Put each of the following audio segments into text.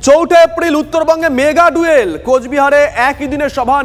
4 April উত্তরবঙ্গে mega dual, কোচবিহারে একই দিনে সভা।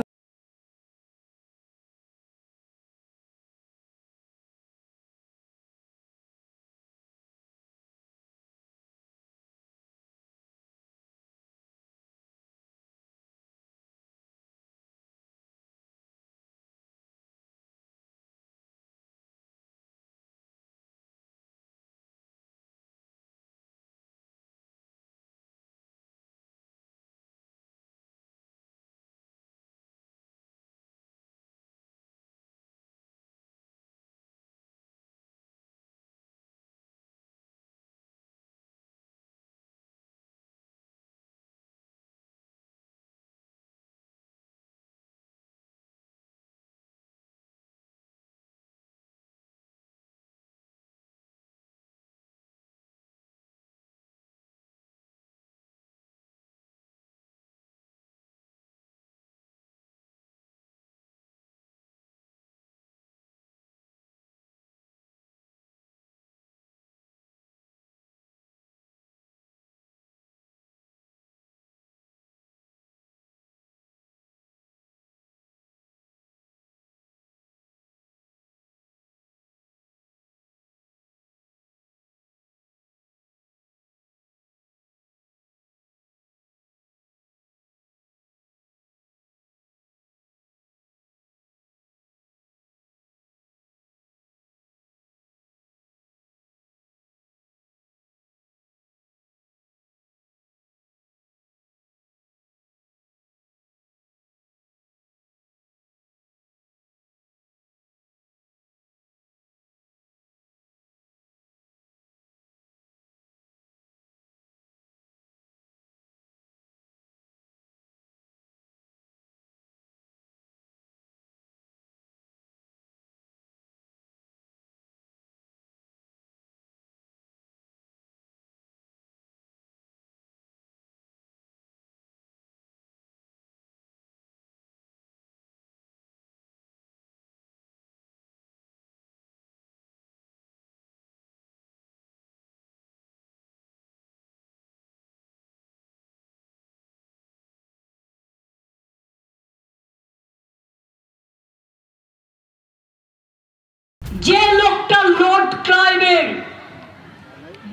যে লোকটা লর্ড ক্লাইভের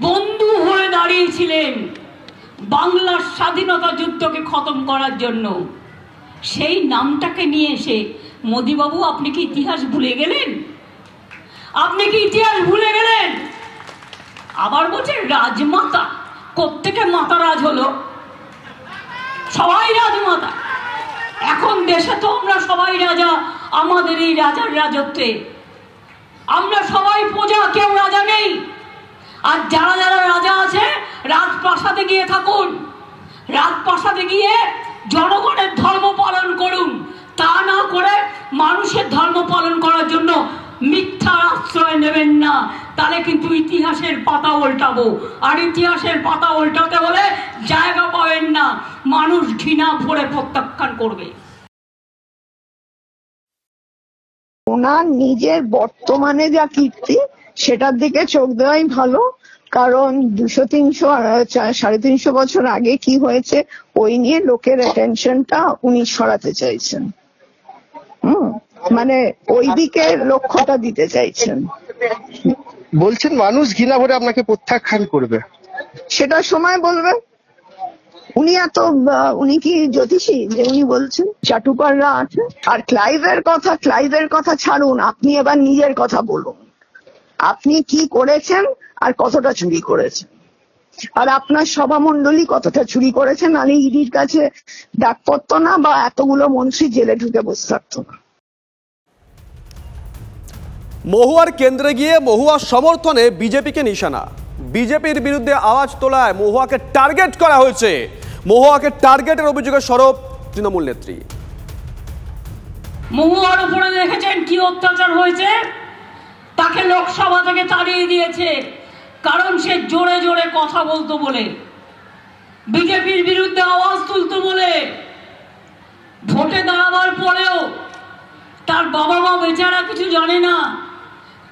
বন্ধু হয়ে দাঁড়িয়েছিলেন বাংলার স্বাধীনতা যুদ্ধকে খতম করার জন্য, সেই নামটাকে নিয়ে এসে মোদিবাবু আপনি কি ইতিহাস ভুলে গেলেন? আপনি কি ইতিহাস ভুলে গেলেন? আবার বলছেন রাজমাতা। কোত্থেকে মাতা রাজ হলো? সবাই রাজমাতা। এখন দেশে তো আমরা সবাই রাজা, আমাদের এই রাজার রাজত্বে আমরা সবাই প্রজা, কেউ রাজা নেই। আর যারা যারা রাজা আছে রাজপ্রাসাদে গিয়ে থাকুন, রাজপ্রাসাদে গিয়ে জনগণের ধর্ম পালন করুন। তা না করে মানুষের ধর্ম পালন করার জন্য মিথ্যার আশ্রয় নেবেন না, তাহলে কিন্তু ইতিহাসের পাতা উল্টাবো। আর ইতিহাসের পাতা উল্টাতে হলে জায়গা পাবেন না, মানুষ ঘৃণা ভরে প্রত্যাখ্যান করবে। ওনার নিজের বর্তমানে যা কীর্তি সেটার দিকে চোখ দেওয়াই ভালো, কারণ 200-300 বছর আগে কি হয়েছে ওই নিয়ে লোকের অ্যাটেনশনটা উনি সরাতে চাইছেন। মানে ওই দিকে লক্ষ্যটা দিতে চাইছেন। বলছেন মানুষ ঘৃণা ভরে আপনাকে প্রত্যাখ্যান করবে, সেটা সময় বলবে। উনি কি জ্যোতিষী যে উনি বলছেন? চাটুকাররা আছে। আর ক্লাইভের কথা ছাড়ুন, আপনি এবার নিজের কথা বলুন। আপনি কি করেছেন আর কতটা চুরি করেছেন, আর আপনার সভামণ্ডলী কতটা চুরি করেছেন? আর ইডির কাছে ডাক পড়তো না, বা এতগুলো মন্ত্রী জেলে ঢুকে বসে থাকতো না। মহুয়ার কেন্দ্রে গিয়ে মহুয়ার সমর্থনে বিজেপিকে নিশানা। বিজেপির বিরুদ্ধে আওয়াজ তোলায় মহুয়াকে টার্গেট করা হয়েছে। মহুয়াকে টার্গেটের অভিযোগে সরব তৃণমূল নেত্রী। মহুয়ার উপরে দেখেছেন কি অত্যাচার হয়েছে? তাকে লোকসভা থেকে তাড়িয়ে দিয়েছে, কারণ সে জোরে জোরে কথা বলতো বলে, বিজেপির বিরুদ্ধে আওয়াজ তুলতো বলে। ভোটে দাঁড়াবার পরেও তার বাবা মা বেচারা কিছু জানে না,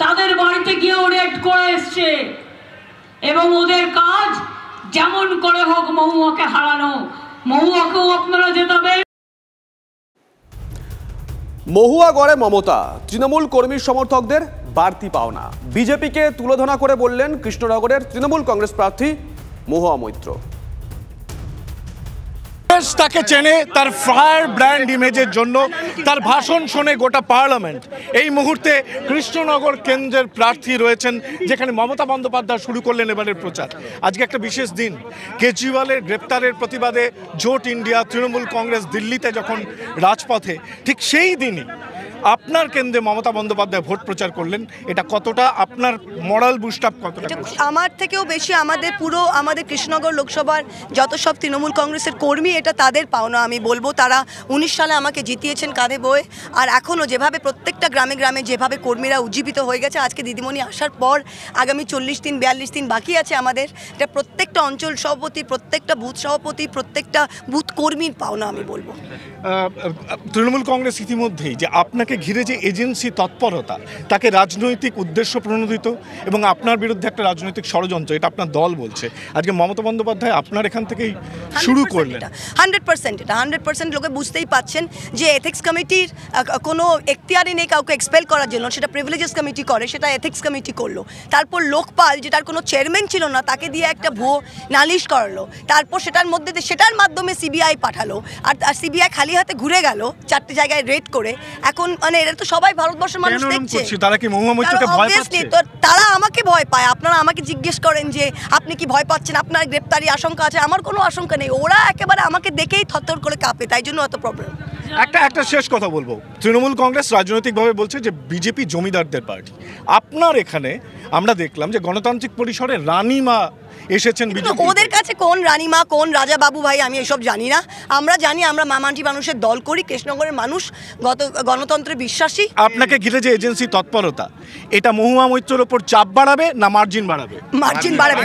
তাদের বাড়িতে গিয়েও রেড করে এসছে, এবং ওদের কাজ যেমন করে হোক মহুয়াকে হারানো, মহুয়াকেও আপনারা জেতাবেন। মহুয়া গড়ে মমতা, তৃণমূল কর্মী সমর্থকদের বাড়তি পাওনা। বিজেপিকে তুলোধনা করে বললেন কৃষ্ণনগরের তৃণমূল কংগ্রেস প্রার্থী মহুয়া মৈত্র। তাকে চেনে তার ফায়ার ব্র্যান্ড ইমেজের জন্য, তার ভাষণ শোনে গোটা পার্লামেন্ট। এই মুহূর্তে কৃষ্ণনগর কেন্দ্রের প্রার্থী রয়েছেন, যেখানে মমতা বন্দ্যোপাধ্যায় শুরু করলেন এবারের প্রচার। আজকে একটা বিশেষ দিন, কেজরিওয়ালের গ্রেপ্তারের প্রতিবাদে জোট ইন্ডিয়া, তৃণমূল কংগ্রেস দিল্লিতে যখন রাজপথে, ঠিক সেই দিনই আপনার কেন্দ্রে মমতা বন্দ্যোপাধ্যায় ভোট প্রচার করলেন। এটা কতটা আপনার মরাল বুস্ট আপ কতটা? আমার থেকেও বেশি আমাদের কৃষ্ণনগর লোকসভার যত সব তৃণমূল কংগ্রেসের কর্মী, এটা তাদের পাওনা আমি বলবো। তারা 19 সালে আমাকে জিতিয়েছেন কাঁধে বয়ে, আর এখনও যেভাবে প্রত্যেকটা গ্রামে গ্রামে যেভাবে কর্মীরা উজ্জীবিত হয়ে গেছে, আজকে দিদিমণি আসার পর আগামী 40 দিন 42 দিন বাকি আছে আমাদের। এটা প্রত্যেকটা অঞ্চল সভাপতি, প্রত্যেকটা বুথ সভাপতি, প্রত্যেকটা বুথ কর্মীর পাওনা আমি বলবো। তৃণমূল কংগ্রেস ইতিমধ্যেই যে আপনাকে ঘিরে যে এজেন্সি তৎপরতা, তাকে রাজনৈতিক উদ্দেশ্য প্রণোদিত এবং আপনার বিরুদ্ধে একটা রাজনৈতিক ষড়যন্ত্র, এটা আপনার দল বলছে। আজকে মমতা বন্দ্যোপাধ্যায় আপনার এখান থেকেই শুরু করলেন। 100% এটা 100% লোকে বুঝতেই পাচ্ছেন যে এথিক্স কমিটির কোনো এখতিয়ারই নেই কাউকে এক্সপেল করার জন্য। সেটা প্রিভিলেজেস কমিটি করে, সেটা এথিক্স কমিটি করলো। তারপর লোকপাল, যেটার কোনো চেয়ারম্যান ছিল না, তাকে দিয়ে একটা ভুয়ো নালিশ করালো। তারপর সেটার মাধ্যমে সিবিআই পাঠালো, আর সিবিআই খালি হাতে ঘুরে গেল 4টে জায়গায় রেড করে। এখন মানে এটা তো সবাই ভারতবর্ষের মানুষ দেখছে। তারা কি মহুয়া মৈত্রকে ভয় পাচ্ছে? তারা আমাকে ভয় পায়। আপনারা আমাকে জিজ্ঞেস করেন যে আপনি কি ভয় পাচ্ছেন, আপনার গ্রেপ্তারি আশঙ্কা আছে? আমার কোনো আশঙ্কা নেই। ওরা একেবারে আমাকে দেখেই থরথর করে কাঁপে, তাই জন্য এত প্রবলেম। একটা শেষ কথা বলবো, তৃণমূল কংগ্রেস রাজনৈতিকভাবে বলছে যে বিজেপি জমিদারদের পার্টি। আপনার এখানে আমরা দেখলাম যে গণতান্ত্রিক পরিসরে রানীমা এসেছেন। ওদের কাছে কোন রানীমা কোন রাজা বাবু ভাই আমি এসব জানি না। আমরা জানি আমরা মামাটি মানুষের দল করি, কৃষ্ণনগরের মানুষ গণতন্ত্রে বিশ্বাসী। আপনাকে ঘিরে যে এজেন্সি তৎপরতা, এটা মহুয়া মৈত্রের ওপর চাপ বাড়াবে না মার্জিন বাড়াবে? মার্জিন বাড়াবে।